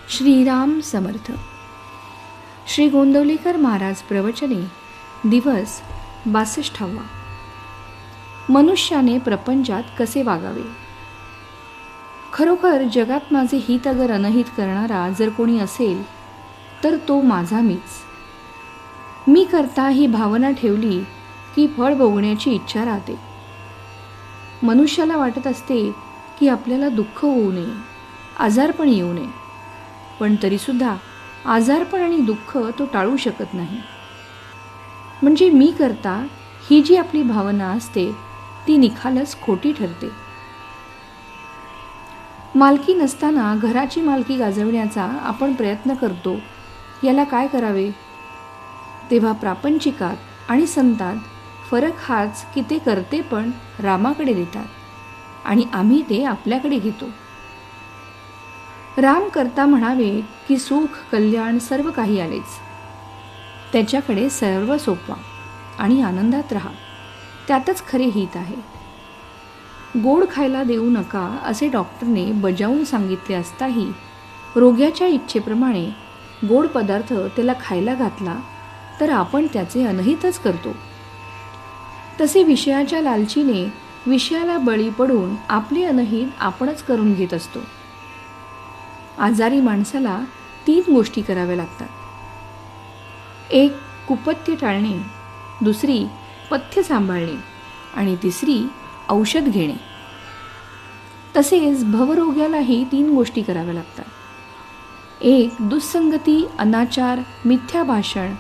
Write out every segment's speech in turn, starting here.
श्रीराम समर्थ. श्री गोंदवलेकर महाराज प्रवचने दिवस 62. मनुष्याने प्रपंचात कसे वागावे. खरोखर जगात माझे हित अगर अनहित करणारा जर कोणी असेल तर तो माझा मीच. मी करता ही भावना ठेवली की फळ भोगण्याची इच्छा राहते. मनुष्याला वाटत असते की आपल्याला दुःख होऊ नये, आजारपण येऊ नये, पण तरीसुद्धा आजारपण आणि दुःख तो टाळू शकत नाही. म्हणजे मी करता ही जी आपली भावना असते ती निखालस खोटी ठरते. मालकी नसताना घराची मालकी गाजवण्याचा आपण प्रयत्न करतो, याला काय करावे. तेव्हा प्रापंचिकात आणि संतात फरक हाच की ते करते पण रामाकडे देतात आणि आम्ही ते आपल्याकडे घेतो. राम करता म्हणावे की सुख कल्याण सर्व काही आलेच. त्याच्याकडे सर्व सोपवा आणि आनंदात राहा, त्यातच खरे हित आहे. गोड खायला देऊ नका असे डॉक्टरने बजावून सांगितले असताही रोग्याच्या इच्छेप्रमाणे गोड पदार्थ त्याला खायला घातला तर आपण त्याचे अनहितच करतो. तसे विषयाच्या लालचीने विषयाला बळी पडून आपले अनहित आपणच करून घेत असतो. आजारी माणसाला 3 गोष्टी कराव्या लागतात. 1 कुपथ्य टाळणे, 2 पथ्य सांभाळणे आणि 3 औषध घेणे. तसेच भवरोग्यालाही 3 गोष्टी कराव्या लागतात. 1 दुस्संगती, अनाचार, मिथ्या भाषण,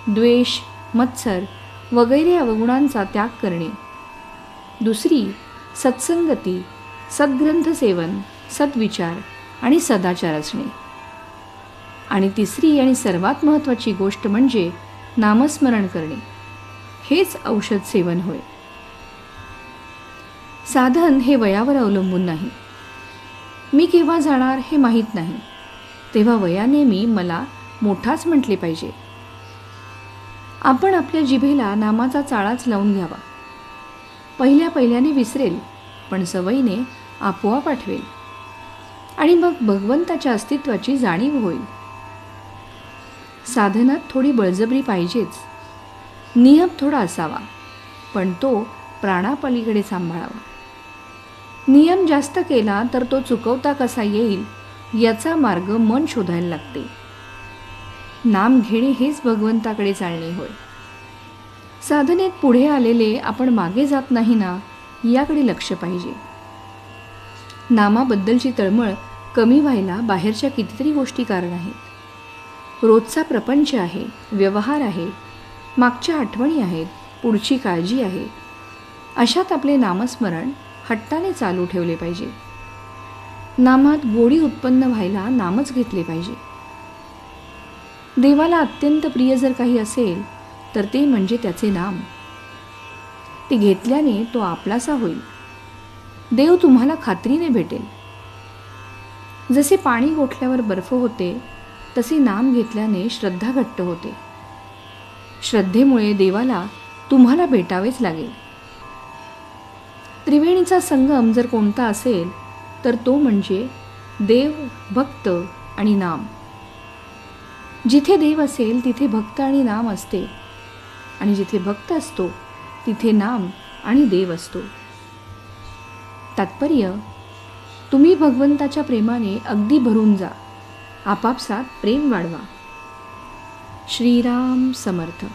द्वेष, मत्सर वगैरे अवगुणांचा त्याग करणे. 2 सत्संगती, सद्ग्रंथ सेवन, सद्विचार आणि सदाचार असणे. आणि 3 आणि सर्वात महत्त्वाची गोष्ट म्हणजे नामस्मरण करणे. हेच औषध सेवन होय. साधन हे वयावर अवलंबून नाही. मी केव्हा जाणार हे माहीत नाही, तेव्हा वयाने मी मला मोठाच म्हटले पाहिजे. आपण आपल्या जिभेला नामाचा चाळाच लावून घ्यावा. पहिल्याने विसरेल, पण सवयीने आपोआप आठवेल आणि मग भगवंताच्या अस्तित्वाची जाणीव होईल. साधनात थोडी बळजबरी पाहिजेच, नियम थोडा असावा, पण तो प्राणापलीकडे सांभाळावा. नियम जास्त केला तर तो चुकवता कसा येईल याचा मार्ग मन शोधायला लागते. नाम घेणे हेच भगवंताकडे चालणे होय. साधनेत पुढे आलेले आपण मागे जात नाही ना, याकडे लक्ष पाहिजे. नामाबद्दलची तळमळ कमी व्हायला बाहेरच्या कितीतरी गोष्टी कारण आहेत. रोजचा प्रपंच आहे, व्यवहार आहे, मागच्या आठवणी आहेत, पुढची काळजी आहे. अशात आपले नामस्मरण हट्टाने चालू ठेवले पाहिजे. नामात गोडी उत्पन्न व्हायला नामच घेतले पाहिजे. देवाला अत्यंत प्रिय जर काही असेल तर ते म्हणजे त्याचे नाम. ते घेतल्याने तो आपलासा होईल. देव तुम्हाला खात्रीने भेटेल. जसे पाणी गोठल्यावर बर्फ होते तसे नाम घेतल्याने श्रद्धा घट्ट होते. श्रद्धेमुळे देवाला तुम्हाला भेटावेच लागेल. त्रिवेणीचा संगम जर कोणता असेल तर तो म्हणजे देव, भक्त आणि नाम. जिथे देव असेल तिथे भक्त आणि नाम असते, आणि जिथे भक्त असतो तिथे नाम आणि देव असतो. तात्पर्य, तुम्ही भगवंताच्या प्रेमाने अगदी भरून जा, आपापसात प्रेम वाढवा. श्रीराम समर्थ.